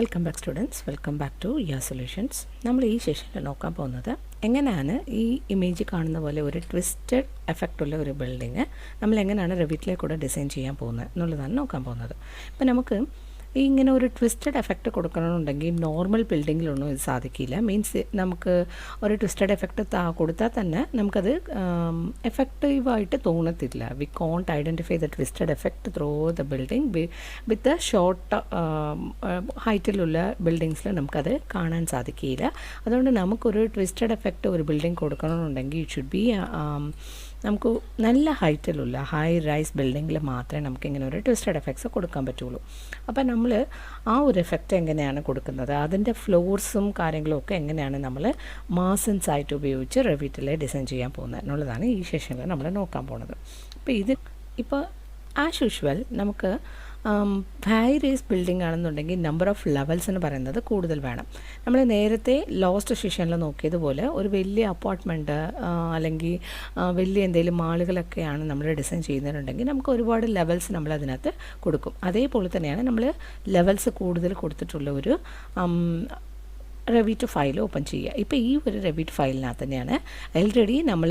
Welcome back students, welcome back to ya solutions. നമ്മൾ ഈ സെഷനിൽ നോക്കാൻ പോകുന്നത് എങ്ങനെയാണ് ഈ ഇമേജ് കാണുന്ന പോലെ ഒരു ട്വിസ്റ്റഡ് എഫക്റ്റ് ഉള്ള ഒരു ബിൽഡിങ് നമ്മൾ എങ്ങനെയാണ് റെവിറ്റിലേക്കൂടെ ഡിസൈൻ ചെയ്യാൻ പോകുന്നത് എന്നുള്ളതാണ് നോക്കാൻ പോകുന്നത്. ഇപ്പം നമുക്ക് ഇങ്ങനെ ഒരു ട്വിസ്റ്റഡ് എഫക്റ്റ് കൊടുക്കണമെന്നുണ്ടെങ്കിൽ നോർമൽ ബിൽഡിങ്ങിലൊന്നും ഇത് സാധിക്കില്ല. മീൻസ് നമുക്ക് ഒരു ട്വിസ്റ്റഡ് എഫക്റ്റ് കൊടുത്താൽ തന്നെ നമുക്കത് എഫക്റ്റീവായിട്ട് തോന്നത്തില്ല. We can't identify the twisted effect through the building with short ഹൈറ്റിലുള്ള ബിൽഡിങ്സിൽ നമുക്കത് കാണാൻ സാധിക്കില്ല. അതുകൊണ്ട് നമുക്കൊരു ട്വിസ്റ്റഡ് എഫക്റ്റ് ഒരു ബിൽഡിംഗ് കൊടുക്കണമെന്നുണ്ടെങ്കിൽ ഇറ്റ് ഷുഡ് ബി നമുക്ക് നല്ല ഹൈറ്റിലുള്ള ഹൈ റൈസ് ബിൽഡിങ്ങിൽ മാത്രമേ നമുക്കിങ്ങനെ ഒരു ട്വിസ്റ്റഡ് എഫക്ട്സ് കൊടുക്കാൻ പറ്റുള്ളൂ. അപ്പം നമ്മൾ ആ ഒരു എഫക്റ്റ് എങ്ങനെയാണ് കൊടുക്കുന്നത്, അതിൻ്റെ ഫ്ലോർസും കാര്യങ്ങളും ഒക്കെ എങ്ങനെയാണ് നമ്മൾ മാസൻസ് ആയിട്ട് ഉപയോഗിച്ച് റെവിറ്റിൽ ഡിസൈൻ ചെയ്യാൻ പോകുന്നത് എന്നുള്ളതാണ് ഈ സെഷനിൽ നമ്മൾ നോക്കാൻ പോകുന്നത്. അപ്പോൾ ഇപ്പോൾ ആസ് യൂഷ്വൽ നമുക്ക് ഹൈ റൈസ് ബിൽഡിംഗ് ആണെന്നുണ്ടെങ്കിൽ നമ്പർ ഓഫ് ലെവൽസ് എന്ന് പറയുന്നത് കൂടുതൽ വേണം. നമ്മൾ നേരത്തെ ലോസ്റ്റ് സെഷനിൽ നോക്കിയതുപോലെ ഒരു വലിയ അപ്പാർട്ട്മെൻറ്റ് അല്ലെങ്കിൽ വലിയ എന്തെങ്കിലും മാളുകളൊക്കെയാണ് നമ്മൾ ഡിസൈൻ ചെയ്യുന്നതിനുണ്ടെങ്കിൽ നമുക്ക് ഒരുപാട് ലെവൽസ് നമ്മൾ അതിനകത്ത് കൊടുക്കും. അതേപോലെ തന്നെയാണ് നമ്മൾ ലെവൽസ് കൂടുതൽ കൊടുത്തിട്ടുള്ള ഒരു റെവിറ്റ് ഫയൽ ഓപ്പൺ ചെയ്യുക. ഇപ്പോൾ ഈ ഒരു റെവിറ്റ് ഫയലിനകത്ത് തന്നെയാണ് ഓൾറെഡി നമ്മൾ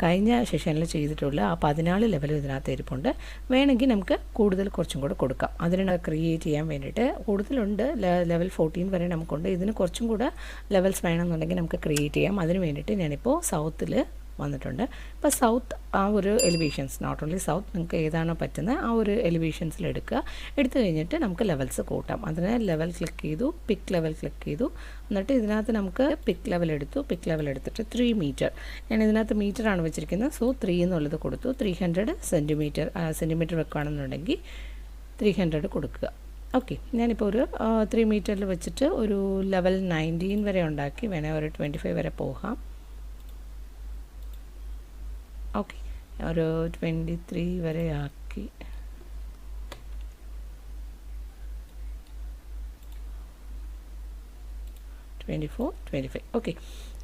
കഴിഞ്ഞ സെഷനിൽ ചെയ്തിട്ടുള്ള ആ 14 ലെവൽ ഇതിനകത്ത് ഇരിപ്പുണ്ട്. വേണമെങ്കിൽ നമുക്ക് കൂടുതൽ കുറച്ചും കൂടെ കൊടുക്കാം. അതിന് ക്രിയേറ്റ് ചെയ്യാൻ വേണ്ടിയിട്ട് കൂടുതലുണ്ട്. ലെവൽ 14 വരെ നമുക്കുണ്ട്. ഇതിന് കുറച്ചും കൂടെ ലെവൽസ് വേണമെന്നുണ്ടെങ്കിൽ നമുക്ക് ക്രിയേറ്റ് ചെയ്യാം. അതിന് വേണ്ടിയിട്ട് ഞാനിപ്പോൾ സൗത്തിൽ വന്നിട്ടുണ്ട്. ഇപ്പോൾ സൗത്ത് ആ ഒരു എലിവേഷൻസ്, നോട്ട് ഓൺലി സൗത്ത്, നിങ്ങൾക്ക് ഏതാണോ പറ്റുന്നത് ആ ഒരു എലിവേഷൻസിൽ എടുത്തു കഴിഞ്ഞിട്ട് നമുക്ക് ലെവൽസ് കൂട്ടാം. അതിന് ലെവൽ ക്ലിക്ക് ചെയ്തു, പിക്ക് ലെവൽ ക്ലിക്ക് ചെയ്തു. എന്നിട്ട് ഇതിനകത്ത് നമുക്ക് പിക്ക് ലെവൽ എടുത്തിട്ട് 3 മീറ്റർ, ഞാൻ ഇതിനകത്ത് മീറ്ററാണ് വെച്ചിരിക്കുന്നത്. സോ 3 എന്നുള്ളത് കൊടുത്തു. 300 സെൻറ്റിമീറ്റർ വെക്കുകയാണെന്നുണ്ടെങ്കിൽ 300 കൊടുക്കുക. ഓക്കെ, ഞാനിപ്പോൾ ഒരു 3 മീറ്ററിൽ വെച്ചിട്ട് ഒരു ലെവൽ 19 വരെ ഉണ്ടാക്കി, വേണേൽ ഒരു 25 വരെ പോകാം. ഓക്കെ, ഒരു 23 വരെ ആക്കി. ഓക്കെ,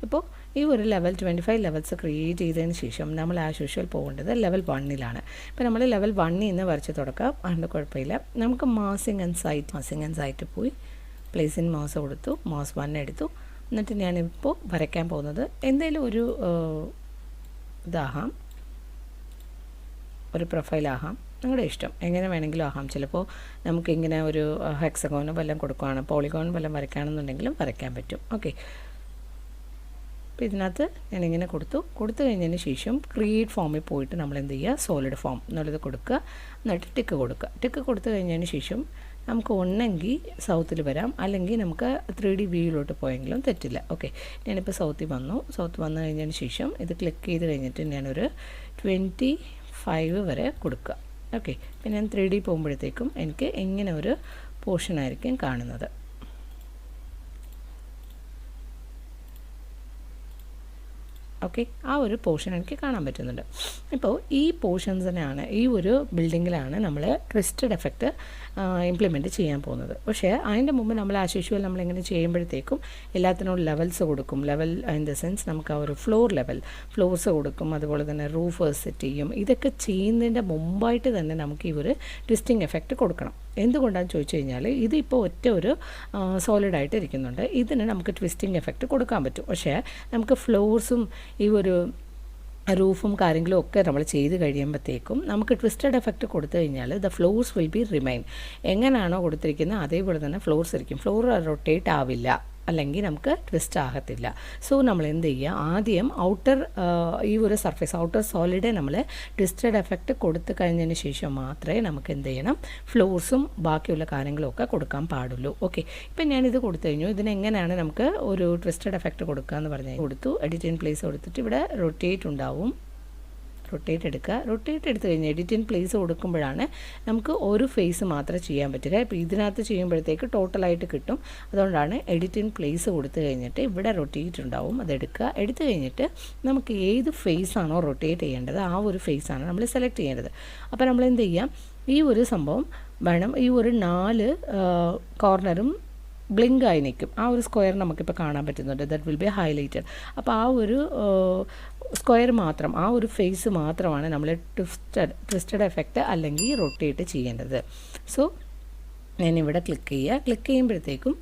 ഇപ്പോൾ ഈ ഒരു ലെവൽ 25 ലെവൽസ് ക്രിയേറ്റ് ചെയ്തതിന് ശേഷം നമ്മൾ ആസ് യൂഷ്വൽ പോകേണ്ടത് ലെവൽ 1ലാണ്. ഇപ്പോൾ നമ്മൾ ലെവൽ 1ൽ നിന്ന് വരച്ച് തുടക്കാം. അതുകൊണ്ട് കുഴപ്പമില്ല. നമുക്ക് മാസിങ് ആൻഡ് സൈറ്റ് പോയി പ്ലേസ് ഇൻ മൗസ് കൊടുത്തു, മൗസ് 1 എടുത്തു. എന്നിട്ട് ഞാനിപ്പോൾ വരയ്ക്കാൻ പോകുന്നത് എന്തെങ്കിലും ഒരു ഇതാകാം, ഒരു പ്രൊഫൈലാകാം, നിങ്ങളുടെ ഇഷ്ടം, എങ്ങനെ വേണമെങ്കിലും ആകാം. ചിലപ്പോൾ നമുക്കിങ്ങനെ ഒരു ഹെക്സഗോൺ വല്ലതും കൊടുക്കുകയാണ്, പോളിഗോൺ വല്ലതും വരയ്ക്കുകയാണെന്നുണ്ടെങ്കിലും വരയ്ക്കാൻ പറ്റും. ഓക്കെ, അപ്പോൾ ഇതിനകത്ത് ഞാനിങ്ങനെ കൊടുത്തു കഴിഞ്ഞതിന് ശേഷം ക്രിയേറ്റ് ഫോമിൽ പോയിട്ട് നമ്മൾ എന്ത് ചെയ്യുക, സോളിഡ് ഫോം എന്നുള്ളത് കൊടുക്കുക. എന്നിട്ട് ടിക്ക് കൊടുത്തു കഴിഞ്ഞതിന് ശേഷം നമുക്ക് ഒന്നെങ്കിൽ സൗത്തിൽ വരാം, അല്ലെങ്കിൽ നമുക്ക് 3D വ്യൂയിലോട്ട് പോയെങ്കിലും തെറ്റില്ല. ഓക്കെ, ഞാനിപ്പോൾ സൗത്ത് വന്നു കഴിഞ്ഞതിന് ശേഷം ഇത് ക്ലിക്ക് ചെയ്ത് കഴിഞ്ഞിട്ട് ഞാനൊരു 25 വരെ കൊടുക്കുക. ഓക്കെ, പിന്നെ ഞാൻ 3D പോകുമ്പോഴത്തേക്കും എനിക്ക് ഇങ്ങനെ ഒരു പോർഷനായിരിക്കും കാണുന്നത്. ഓക്കെ, ആ ഒരു പോർഷൻ എനിക്ക് കാണാൻ പറ്റുന്നുണ്ട്. ഇപ്പോൾ ഈ പോർഷൻസിനാണ്, ഈ ഒരു ബിൽഡിങ്ങിലാണ് നമ്മൾ ട്വിസ്റ്റഡ് എഫക്റ്റ് ഇംപ്ലിമെൻറ്റ് ചെയ്യാൻ പോകുന്നത്. പക്ഷേ അതിൻ്റെ മുമ്പ് നമ്മൾ ആസ് യൂഷ്വൽ നമ്മളിങ്ങനെ ചെയ്യുമ്പോഴത്തേക്കും എല്ലാത്തിനും ലെവൽസ് കൊടുക്കും. ലെവൽ ഇൻ ദ സെൻസ് നമുക്ക് ആ ഒരു ഫ്ലോർസ് കൊടുക്കും, അതുപോലെ തന്നെ റൂഫ് സെറ്റ് ചെയ്യും. ഇതൊക്കെ ചെയ്യുന്നതിൻ്റെ മുമ്പായിട്ട് തന്നെ നമുക്ക് ഈ ഒരു ട്വിസ്റ്റിംഗ് എഫക്റ്റ് കൊടുക്കണം. എന്തുകൊണ്ടാണെന്ന് ചോദിച്ചു കഴിഞ്ഞാൽ ഇതിപ്പോൾ ഒരു സോളിഡായിട്ട് ഇരിക്കുന്നുണ്ട്. ഇതിന് നമുക്ക് ട്വിസ്റ്റിംഗ് എഫക്റ്റ് കൊടുക്കാൻ പറ്റും. പക്ഷേ നമുക്ക് ഫ്ലോർസും ഈ ഒരു റൂഫും കാര്യങ്ങളും ഒക്കെ നമ്മൾ ചെയ്ത് കഴിയുമ്പോഴത്തേക്കും നമുക്ക് ട്വിസ്റ്റഡ് എഫക്റ്റ് കൊടുത്തു കഴിഞ്ഞാൽ the floors will be remain. എങ്ങനെയാണോ കൊടുത്തിരിക്കുന്നത് അതേപോലെ തന്നെ ഫ്ലോർസ് ഇരിക്കും. ഫ്ലോർ റൊട്ടേറ്റ് ആവില്ല, അല്ലെങ്കിൽ നമുക്ക് ട്വിസ്റ്റ് ആകത്തില്ല. സോ നമ്മൾ എന്ത് ചെയ്യുക, ആദ്യം ഈ ഒരു സർഫേസ് ഔട്ടർ സോളിഡ് നമ്മൾ ട്വിസ്റ്റഡ് എഫക്റ്റ് കൊടുത്തു കഴിഞ്ഞതിന് ശേഷം മാത്രമേ നമുക്ക് എന്ത് ചെയ്യണം, ഫ്ലോർസും ബാക്കിയുള്ള കാര്യങ്ങളും ഒക്കെ കൊടുക്കാൻ പാടുള്ളൂ. ഓക്കെ, ഇപ്പം ഞാനിത് കൊടുത്തു കഴിഞ്ഞു. ഇതിനെങ്ങനെയാണ് നമുക്ക് ഒരു ട്വിസ്റ്റഡ് എഫക്റ്റ് കൊടുക്കുക എന്ന് പറഞ്ഞാൽ കൊടുത്തു. എഡിറ്റ് ഇൻ പ്ലേസ് കൊടുത്തിട്ട് ഇവിടെ റൊട്ടേറ്റ് ഉണ്ടാവും. റൊട്ടേറ്റ് എടുത്ത് കഴിഞ്ഞ് എഡിറ്റ് ഇൻ പ്ലേസ് കൊടുക്കുമ്പോഴാണ് നമുക്ക് ഒരു ഫേസ് മാത്രമേ ചെയ്യാൻ പറ്റുക. ഇപ്പോൾ ഇതിനകത്ത് ചെയ്യുമ്പോഴത്തേക്ക് ടോട്ടലായിട്ട് കിട്ടും. അതുകൊണ്ടാണ് എഡിറ്റ് ഇൻ പ്ലേസ് കൊടുത്തു കഴിഞ്ഞിട്ട് ഇവിടെ റൊട്ടേറ്റ് ഉണ്ടാവും. അതെടുക്കുക. എടുത്തു കഴിഞ്ഞിട്ട് നമുക്ക് ഏത് ഫേസാണോ റൊട്ടേറ്റ് ചെയ്യേണ്ടത് ആ ഒരു ഫേസാണ് നമ്മൾ സെലക്ട് ചെയ്യേണ്ടത്. അപ്പോൾ നമ്മൾ എന്ത് ചെയ്യാം, ഈ ഒരു സംഭവം വേണം. ഈ ഒരു 4 കോർണറും ബ്ലിങ്ക് ആയി നിൽക്കും. ആ ഒരു സ്ക്വയർ നമുക്കിപ്പോൾ കാണാൻ പറ്റുന്നുണ്ട്. That will be highlighted. അപ്പോൾ ആ ഒരു സ്ക്വയർ മാത്രം, ആ ഒരു ഫേസ് മാത്രമാണ് നമ്മൾ ട്വിസ്റ്റഡ് എഫക്റ്റ് അല്ലെങ്കിൽ റൊട്ടേറ്റ് ചെയ്യേണ്ടത്. സോ ഞാനിവിടെ ക്ലിക്ക് ചെയ്യുക. ക്ലിക്ക് ചെയ്യുമ്പോഴത്തേക്കും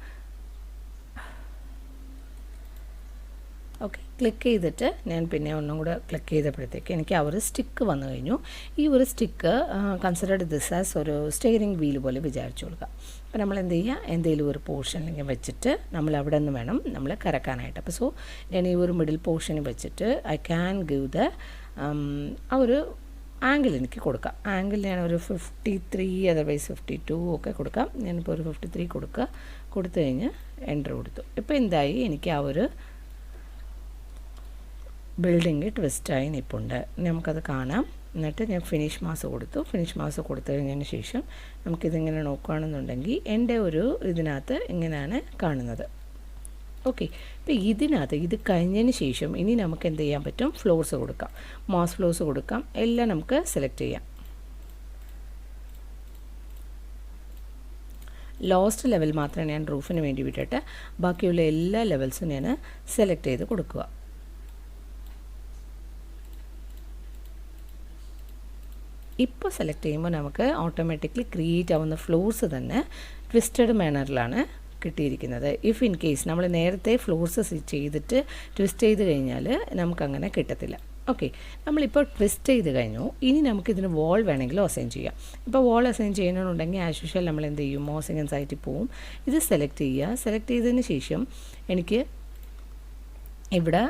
ഓക്കെ, ക്ലിക്ക് ചെയ്തിട്ട് ഞാൻ പിന്നെ ഒന്നും കൂടെ ക്ലിക്ക് ചെയ്തപ്പോഴത്തേക്ക് എനിക്ക് ആ ഒരു സ്റ്റിക്ക് വന്നു കഴിഞ്ഞു. ഈ ഒരു സ്റ്റിക്ക് കൺസിഡർഡ് ദിസ് ആസ് ഒരു സ്റ്റിയറിംഗ് വീൽ പോലെ വിചാരിച്ചു കൊടുക്കുക. അപ്പോൾ നമ്മൾ എന്ത് ചെയ്യുക, എന്തെങ്കിലും ഒരു പോർഷനിലേക്ക് വെച്ചിട്ട് നമ്മൾ അവിടെ നിന്ന് വേണം നമ്മൾ കറക്കാനായിട്ട്. അപ്പോൾ സോ ഞാൻ ഈ ഒരു മിഡിൽ പോർഷനിൽ വെച്ചിട്ട് ഐ ക്യാൻ ഗിവ് ദ ആ ഒരു ആംഗിൾ എനിക്ക് കൊടുക്കാം. ആംഗിൾ ഞാനൊരു 53 അതർവൈസ് 52 ഒക്കെ കൊടുക്കാം. ഞാനിപ്പോൾ ഒരു 53 കൊടുത്തു കഴിഞ്ഞ് എൻ്റർ കൊടുത്തു. ഇപ്പോൾ എന്തായി, എനിക്ക് ആ ഒരു ബിൽഡിങ് ട്വിസ്റ്റായി നിൽപ്പുണ്ട്. നമുക്കത് കാണാം. എന്നിട്ട് ഞാൻ ഫിനിഷ് മാസ് കൊടുത്തു. ഫിനിഷ് മാസ് കൊടുത്തു കഴിഞ്ഞതിന് ശേഷം നമുക്കിതിങ്ങനെ നോക്കുകയാണെന്നുണ്ടെങ്കിൽ എൻ്റെ ഒരു ഇതിനകത്ത് ഇങ്ങനെയാണ് കാണുന്നത്. ഓക്കെ, ഇപ്പോൾ ഇതിനകത്ത് ഇത് കഴിഞ്ഞതിന് ശേഷം ഇനി നമുക്ക് എന്ത് ചെയ്യാൻ പറ്റും, ഫ്ലോർസ് കൊടുക്കാം, മാസ് ഫ്ലോർസ് കൊടുക്കാം, എല്ലാം നമുക്ക് സെലക്ട് ചെയ്യാം. ലോസ്റ്റ് ലെവൽ മാത്രമേ ഞാൻ റൂഫിന് വേണ്ടി വിട്ടിട്ട് ബാക്കിയുള്ള എല്ലാ ലെവൽസും ഞാൻ സെലക്ട് ചെയ്ത് കൊടുക്കുക. ഇപ്പോൾ സെലക്ട് ചെയ്യുമ്പോൾ നമുക്ക് ഓട്ടോമാറ്റിക്കലി ക്രിയേറ്റ് ആവുന്ന ഫ്ലോർസ് തന്നെ ട്വിസ്റ്റഡ് മാനറിലാണ് കിട്ടിയിരിക്കുന്നത്. ഇഫ് ഇൻ കേസ് നമ്മൾ നേരത്തെ ഫ്ലോർസ് ചെയ്തിട്ട് ട്വിസ്റ്റ് ചെയ്ത് കഴിഞ്ഞാൽ നമുക്കങ്ങനെ കിട്ടത്തില്ല. ഓക്കെ, നമ്മളിപ്പോൾ ട്വിസ്റ്റ് ചെയ്ത് കഴിഞ്ഞു. ഇനി നമുക്കിതിന് വോൾ വേണമെങ്കിലും അസൈൻ ചെയ്യാം. ഇപ്പോൾ വോൾ അസൈൻ ചെയ്യണമെന്നുണ്ടെങ്കിൽ ആസ് യൂഷ്വൽ നമ്മൾ എന്ത് ചെയ്യും, മോസിംഗ് സൈറ്റിൽ പോവും. ഇത് സെലക്ട് ചെയ്യുക. സെലക്ട് ചെയ്തതിന് ശേഷം എനിക്ക് ഇവിടെ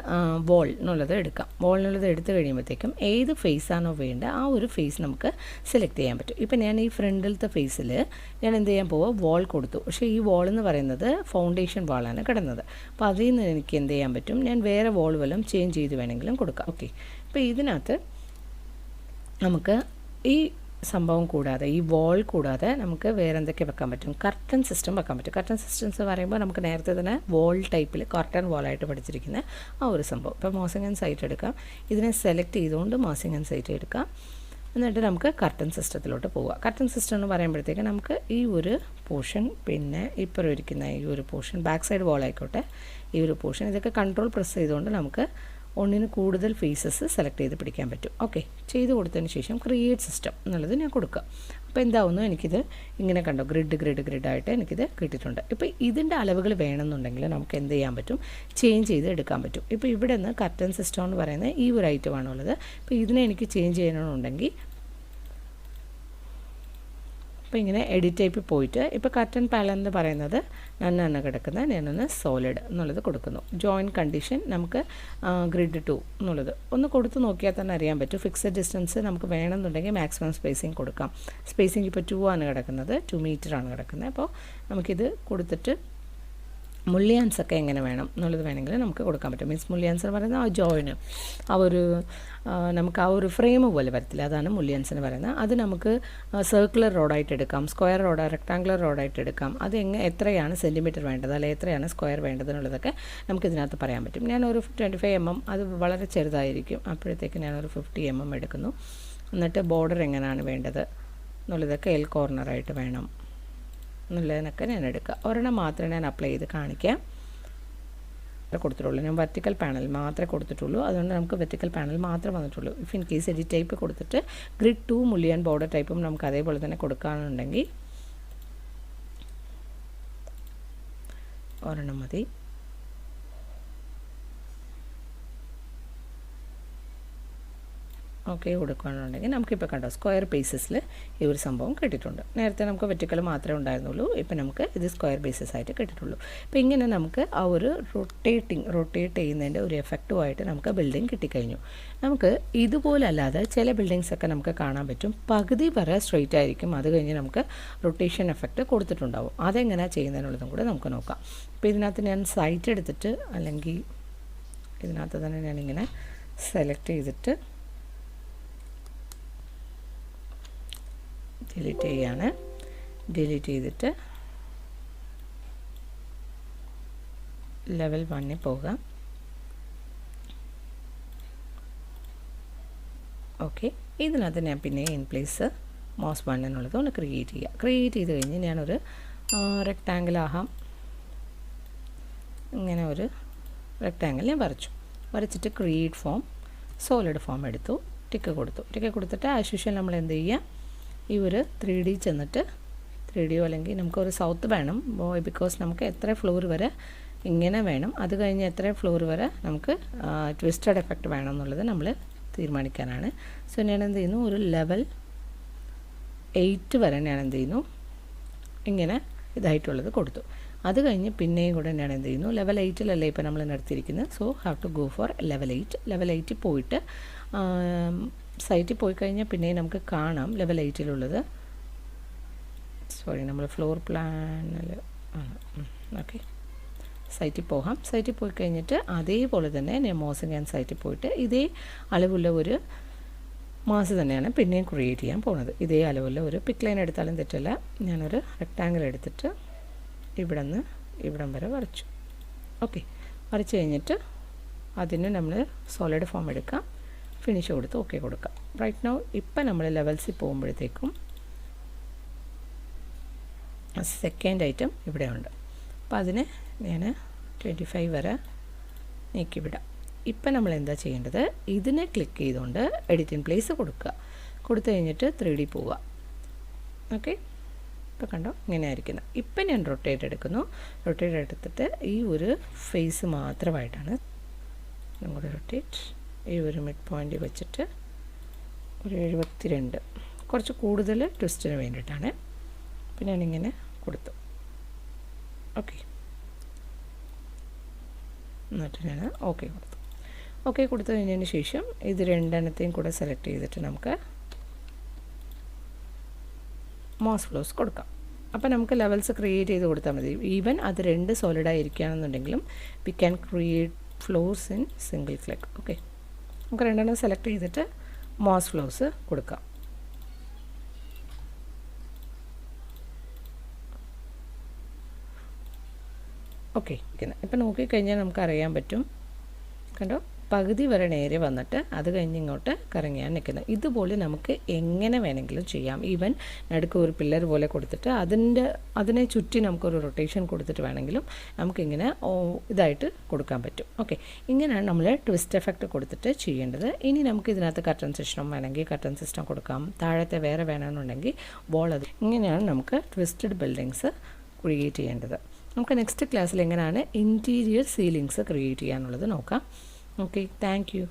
വോൾ എന്നുള്ളത് എടുക്കാം. വോൾ എന്നുള്ളത് എടുത്തു കഴിയുമ്പോഴത്തേക്കും ഏത് ഫേസാണോ വേണ്ട ആ ഒരു ഫേസ് നമുക്ക് സെലക്ട് ചെയ്യാൻ പറ്റും. ഇപ്പം ഞാൻ ഈ ഫ്രണ്ടിലത്തെ ഫേസിൽ ഞാൻ എന്ത് ചെയ്യാൻ പോവുക, വോൾ കൊടുത്തു. പക്ഷേ ഈ വോൾ എന്ന് പറയുന്നത് ഫൗണ്ടേഷൻ വാളാണ് കിടന്നത്. അപ്പോൾ അതിൽ നിന്ന് എനിക്ക് എന്ത് ചെയ്യാൻ പറ്റും, ഞാൻ വേറെ വോൾ വല്ലതും ചേഞ്ച് ചെയ്ത് വേണമെങ്കിലും കൊടുക്കാം. ഓക്കെ, അപ്പോൾ ഇതിനകത്ത് നമുക്ക് ഈ സംഭവം കൂടാതെ, ഈ വോൾ കൂടാതെ നമുക്ക് വേറെ എന്തൊക്കെ വെക്കാൻ പറ്റും, കർട്ടൻ സിസ്റ്റം വെക്കാൻ പറ്റും. കർട്ടൻ സിസ്റ്റംസ് പറയുമ്പോൾ നമുക്ക് നേരത്തെ തന്നെ വോൾ ടൈപ്പിൽ കർട്ടൻ വാളായിട്ട് പഠിച്ചിരിക്കുന്ന ആ ഒരു സംഭവം. ഇപ്പോൾ മോസിംഗ് ആൻഡ് സൈറ്റ് എടുക്കാം. ഇതിനെ സെലക്ട് ചെയ്തുകൊണ്ട് മോസിംഗ് ആൻഡ് സൈറ്റ് എടുക്കാം. എന്നിട്ട് നമുക്ക് കർട്ടൻ സിസ്റ്റത്തിലോട്ട് പോവുക. കർട്ടൻ സിസ്റ്റം എന്ന് പറയുമ്പോഴത്തേക്ക് നമുക്ക് ഈ ഒരു പോർഷൻ, പിന്നെ ഇപ്പോൾ ഇരിക്കുന്ന ഈ ഒരു പോർഷൻ, ബാക്ക് സൈഡ് വോൾ ആയിക്കോട്ടെ, ഈ ഒരു പോർഷൻ, ഇതൊക്കെ കൺട്രോൾ പ്രസ് ചെയ്തുകൊണ്ട് നമുക്ക് ഒന്നിന് കൂടുതൽ ഫേസസ് സെലക്ട് ചെയ്ത് പിടിക്കാൻ പറ്റും. ഓക്കെ, ചെയ്ത് കൊടുത്തതിന് ശേഷം ക്രിയേറ്റ് സിസ്റ്റം എന്നുള്ളത് ഞാൻ കൊടുക്കുക. അപ്പോൾ എന്താവുന്നു, എനിക്കിത് ഇങ്ങനെ കണ്ടോ, ഗ്രിഡായിട്ട് എനിക്കിത് കിട്ടിയിട്ടുണ്ട്. ഇപ്പോൾ ഇതിൻ്റെ അളവുകൾ വേണമെന്നുണ്ടെങ്കിൽ നമുക്ക് എന്ത് ചെയ്യാൻ പറ്റും, ചേഞ്ച് ചെയ്ത് എടുക്കാൻ പറ്റും. ഇപ്പോൾ ഇവിടെ നിന്ന് കർട്ടൻ സിസ്റ്റം എന്ന് പറയുന്നത് ഈ ഒരു ഐറ്റമാണുള്ളത്. ഇപ്പോൾ ഇതിനെ എനിക്ക് ചേഞ്ച് ചെയ്യണമെന്നുണ്ടെങ്കിൽ അപ്പോൾ ഇങ്ങനെ എഡിറ്റ് ടൈപ്പിൽ പോയിട്ട് ഇപ്പോൾ കർട്ടൻ പാനൽ എന്ന് പറയുന്നത് നന്നാണ് കിടക്കുന്നത്, ഞാനൊന്ന് സോളിഡ് എന്നുള്ളത് കൊടുക്കുന്നു. ജോയിൻ കണ്ടീഷൻ നമുക്ക് ഗ്രിഡ് 2 എന്നുള്ളത് ഒന്ന് കൊടുത്ത് നോക്കിയാൽ തന്നെ അറിയാൻ പറ്റും. ഫിക്സഡ് ഡിസ്റ്റൻസ് നമുക്ക് വേണമെന്നുണ്ടെങ്കിൽ മാക്സിമം സ്പേസിങ് കൊടുക്കാം. സ്പേസിങ് ഇപ്പോൾ 2 ആണ് കിടക്കുന്നത്, 2 മീറ്ററാണ് കിടക്കുന്നത്. അപ്പോൾ നമുക്കിത് കൊടുത്തിട്ട് മുള്ളിയാൻസ് ഒക്കെ എങ്ങനെ വേണം എന്നുള്ളത് വേണമെങ്കിൽ നമുക്ക് കൊടുക്കാൻ പറ്റും. മീൻസ് മുള്ളിയാൻസ് എന്ന് പറയുന്നത് ആ ജോയിന്, ആ ഒരു നമുക്ക് ആ ഒരു ഫ്രെയിം പോലെ വരത്തില്ല, അതാണ് മുള്ളിയാൻസ് എന്ന് പറയുന്നത്. അത് നമുക്ക് സർക്കുലർ റോഡായിട്ട് എടുക്കാം, സ്ക്വയർ റോഡ്, റെക്ടാങ്കുലർ റോഡായിട്ട് എടുക്കാം. അത് എത്രയാണ് സെൻറ്റിമീറ്റർ വേണ്ടത്, അല്ലെങ്കിൽ എത്രയാണ് സ്ക്വയർ വേണ്ടത് എന്നുള്ളതൊക്കെ നമുക്കിതിനകത്ത് പറയാൻ പറ്റും. ഞാനൊരു 25 mm, അത് വളരെ ചെറുതായിരിക്കും, അപ്പോഴത്തേക്ക് ഞാനൊരു 50 mm എടുക്കുന്നു. എന്നിട്ട് ബോർഡർ എങ്ങനെയാണ് വേണ്ടത് എന്നുള്ളതൊക്കെ എൽ കോർണറായിട്ട് വേണം എന്നുള്ളതിനൊക്കെ ഞാൻ എടുക്കുക. ഒരെണ്ണം മാത്രമേ ഞാൻ അപ്ലൈ ചെയ്ത് കാണിക്കാം കൊടുത്തിട്ടുള്ളൂ. ഞാൻ വെർട്ടിക്കൽ പാനൽ മാത്രമേ കൊടുത്തിട്ടുള്ളൂ, അതുകൊണ്ട് നമുക്ക് വെർട്ടിക്കൽ പാനൽ മാത്രമേ വന്നിട്ടുള്ളൂ. If in case edit type കൊടുത്തിട്ട് ഗ്രിഡ് 2 മുള്ളിയാൻ ബോർഡർ ടൈപ്പും നമുക്ക് അതേപോലെ തന്നെ കൊടുക്കുകയാണെന്നുണ്ടെങ്കിൽ ഒരെണ്ണം മതി. ഓക്കെ കൊടുക്കുകയാണെന്നുണ്ടെങ്കിൽ നമുക്കിപ്പോൾ കണ്ടോ സ്ക്വയർ ബേസിസിൽ ഈ ഒരു സംഭവം കിട്ടിയിട്ടുണ്ട്. നേരത്തെ നമുക്ക് വെർട്ടിക്കൽ മാത്രമേ ഉണ്ടായിരുന്നുള്ളൂ, ഇപ്പോൾ നമുക്ക് ഇത് സ്ക്വയർ ബേസിസ് ആയിട്ട് കിട്ടിയിട്ടുള്ളൂ. അപ്പോൾ ഇങ്ങനെ നമുക്ക് ആ ഒരു റൊട്ടേറ്റ് ചെയ്യുന്നതിൻ്റെ ഒരു എഫക്റ്റുമായിട്ട് നമുക്ക് ബിൽഡിംഗ് കിട്ടിക്കഴിഞ്ഞു. നമുക്ക് ഇതുപോലെ അല്ലാതെ ചില ബിൽഡിങ്സൊക്കെ നമുക്ക് കാണാൻ പറ്റും, പകുതി വരെ സ്ട്രെയിറ്റ് ആയിരിക്കും, അത് കഴിഞ്ഞ് നമുക്ക് റൊട്ടേഷൻ എഫക്റ്റ് കൊടുത്തിട്ടുണ്ടാവും. അതെങ്ങനെയാണ് ചെയ്യുന്നതിനുള്ളതും കൂടെ നമുക്ക് നോക്കാം. അപ്പോൾ ഇതിനകത്ത് ഞാൻ സൈറ്റ് എടുത്തിട്ട്, അല്ലെങ്കിൽ ഇതിനകത്ത് തന്നെ ഞാനിങ്ങനെ സെലക്ട് ചെയ്തിട്ട് ഡിലീറ്റ് ചെയ്യാണ്. ഡിലീറ്റ് ചെയ്തിട്ട് ലെവൽ 1 പോകാം. ഓക്കെ, ഇതിനകത്ത് ഞാൻ പിന്നെ ഇൻ പ്ലേസ് മോസ് 1 എന്നുള്ളത് ഒന്ന് ക്രിയേറ്റ് ചെയ്യുക. ക്രിയേറ്റ് ചെയ്ത് കഴിഞ്ഞ് ഞാനൊരു റെക്റ്റാങ്കിൾ ആഹാം, ഇങ്ങനെ ഒരു റെക്റ്റാങ്കിൾ ഞാൻ വരച്ചിട്ട് ക്രിയേറ്റ് ഫോം, സോളിഡ് ഫോം എടുത്തു, ടിക്ക് കൊടുത്തു. ടിക്ക് കൊടുത്തിട്ട് ആസ് യൂഷ്വൽ നമ്മൾ എന്ത് ചെയ്യുക, ഈ ഒരു 3D ചെന്നിട്ട് 3D അല്ലെങ്കിൽ നമുക്കൊരു സൗത്ത് വേണം, ബിക്കോസ് നമുക്ക് എത്ര ഫ്ലോർ വരെ ഇങ്ങനെ വേണം, അത് കഴിഞ്ഞ് എത്ര ഫ്ലോർ വരെ നമുക്ക് ട്വിസ്റ്റഡ് എഫക്റ്റ് വേണം എന്നുള്ളത് നമ്മൾ തീരുമാനിക്കാനാണ്. സോ ഞാൻ എന്ത് ചെയ്യുന്നു, ഒരു ലെവൽ 8 വരെ ഞാൻ എന്ത് ചെയ്യുന്നു, ഇങ്ങനെ ഇതായിട്ടുള്ളത് കൊടുത്തു. അത് കഴിഞ്ഞ് പിന്നെയും കൂടെ ഞാൻ എന്ത് ചെയ്യുന്നു, ലെവൽ 8-ലല്ലേ ഇപ്പോൾ നമ്മൾ നടത്തിയിരിക്കുന്നത്. So have to go for level 8. Level 8 പോയിട്ട് സൈറ്റിൽ പോയി കഴിഞ്ഞാൽ പിന്നെയും നമുക്ക് കാണാം ലെവൽ 8-ലുള്ളത്. സോറി, നമ്മൾ ഫ്ലോർ പ്ലാനിൽ ആണ്. ഓക്കെ, സൈറ്റിൽ പോകാം. സൈറ്റിൽ പോയി കഴിഞ്ഞിട്ട് അതേപോലെ തന്നെ ഞാൻ മോസിങ് ആൻഡ് സൈറ്റിൽ പോയിട്ട് ഇതേ അളവുള്ള ഒരു മാസ് തന്നെയാണ് പിന്നെയും ക്രിയേറ്റ് ചെയ്യാൻ പോകുന്നത്. ഇതേ അളവുള്ള ഒരു പിക്ക് ലൈൻ എടുത്താലും തെറ്റല്ല. ഞാനൊരു റെക്റ്റാങ്കിൾ എടുത്തിട്ട് ഇവിടെ നിന്ന് ഇവിടം വരെ വരച്ചു. ഓക്കെ, വരച്ച് കഴിഞ്ഞിട്ട് അതിന് നമ്മൾ സോളിഡ് ഫോം എടുക്കാം, ഫിനിഷ് കൊടുത്ത് ഓക്കെ കൊടുക്കാം. റൈറ്റ് നൗ ഇപ്പം നമ്മൾ ലെവൽസിൽ പോകുമ്പോഴത്തേക്കും സെക്കൻഡ് ഐറ്റം ഇവിടെ ഉണ്ട്. അപ്പോൾ അതിന് ഞാൻ 25 വരെ നീക്കിവിടാം. ഇപ്പം നമ്മൾ എന്താ ചെയ്യേണ്ടത്, ഇതിനെ ക്ലിക്ക് ചെയ്തുകൊണ്ട് എഡിറ്റ് ഇൻ പ്ലേസ് കൊടുക്കുക. കൊടുത്തു കഴിഞ്ഞിട്ട് 3D പോവുക. ഓക്കെ, ഇപ്പോൾ കണ്ടോ ഇങ്ങനെ ആയിരിക്കുന്നത്. ഇപ്പം ഞാൻ റൊട്ടേറ്റ് എടുക്കുന്നു. റൊട്ടേറ്റ് എടുത്തിട്ട് ഈ ഒരു ഫേസ് മാത്രമായിട്ടാണ് നമ്മുടെ റൊട്ടേറ്റ്, ഈ ഒരു മിഡ് പോയിൻ്റ് വെച്ചിട്ട് ഒരു 72, കുറച്ച് കൂടുതൽ ട്വിസ്റ്റിന് വേണ്ടിയിട്ടാണ്. അപ്പം ഞാനിങ്ങനെ കൊടുത്തു. ഓക്കെ, എന്നിട്ട് ഞാൻ ഓക്കെ കൊടുത്തു. ഓക്കെ കൊടുത്തു കഴിഞ്ഞതിന് ശേഷം ഇത് രണ്ടെണ്ണത്തെയും കൂടെ സെലക്ട് ചെയ്തിട്ട് നമുക്ക് മോസ് ഫ്ലോസ് കൊടുക്കാം. അപ്പോൾ നമുക്ക് ലെവൽസ് ക്രിയേറ്റ് ചെയ്ത് കൊടുത്താൽ മതി. ഈവൻ അത് രണ്ട് സോളിഡായിരിക്കുകയാണെന്നുണ്ടെങ്കിലും we can create flows in single click. Okay, നമുക്ക് രണ്ടെണ്ണം സെലക്ട് ചെയ്തിട്ട് മോസ് ഫ്ലോസ് കൊടുക്കാം. ഓക്കെ, ഇപ്പം നോക്കിക്കഴിഞ്ഞാൽ നമുക്കറിയാൻ പറ്റും, കണ്ടോ പകുതി വരെ നേരെ വന്നിട്ട് അത് കഴിഞ്ഞ് ഇങ്ങോട്ട് കറങ്ങിയാണ് നിൽക്കുന്നത്. ഇതുപോലെ നമുക്ക് എങ്ങനെ വേണമെങ്കിലും ചെയ്യാം. ഈവൻ നടുക്ക് ഒരു പില്ലർ പോലെ കൊടുത്തിട്ട് അതിനെ ചുറ്റി നമുക്കൊരു റൊട്ടേഷൻ കൊടുത്തിട്ട് വേണമെങ്കിലും നമുക്കിങ്ങനെ ഇതായിട്ട് കൊടുക്കാൻ പറ്റും. ഓക്കെ, ഇങ്ങനെയാണ് നമ്മൾ ട്വിസ്റ്റ് എഫക്റ്റ് കൊടുത്തിട്ട് ചെയ്യേണ്ടത്. ഇനി നമുക്ക് ഇതിനകത്ത് കർട്ടൻ സിസ്റ്റം വേണമെങ്കിൽ കർട്ടൻ സിസ്റ്റം കൊടുക്കാം, താഴത്തെ വേറെ വേണമെന്നുണ്ടെങ്കിൽ വോൾ. അത് ഇങ്ങനെയാണ് നമുക്ക് ട്വിസ്റ്റഡ് ബിൽഡിങ്സ് ക്രിയേറ്റ് ചെയ്യേണ്ടത്. നമുക്ക് നെക്സ്റ്റ് ക്ലാസ്സിൽ എങ്ങനെയാണ് ഇൻറ്റീരിയർ സീലിങ്സ് ക്രിയേറ്റ് ചെയ്യാനുള്ളത് നോക്കാം. Okay, thank you.